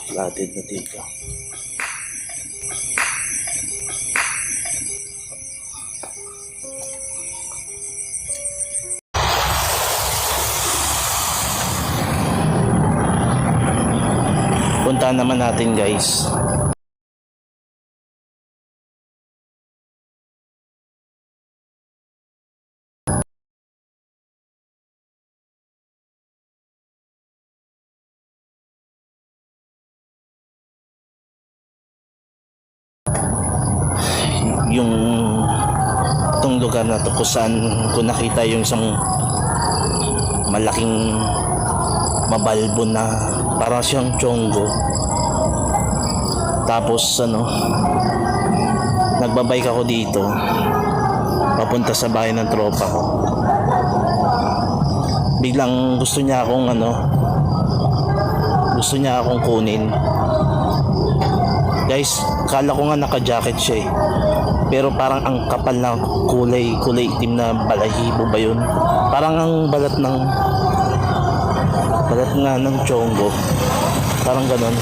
Flooded na dito. Puntahan naman natin guys. Yung itong lugar na to kung saan ko nakita yung isang malaking mabalbo na parang siyang chonggo. Tapos nagbabike ako dito papunta sa bahay ng tropa ko. Biglang gusto niya akong kunin. Guys, kala ko nga naka-jacket siya eh. Pero parang ang kapal na kulay itim na balahibo ba yun? Parang ang balat nga ng chonggo. Parang ganon.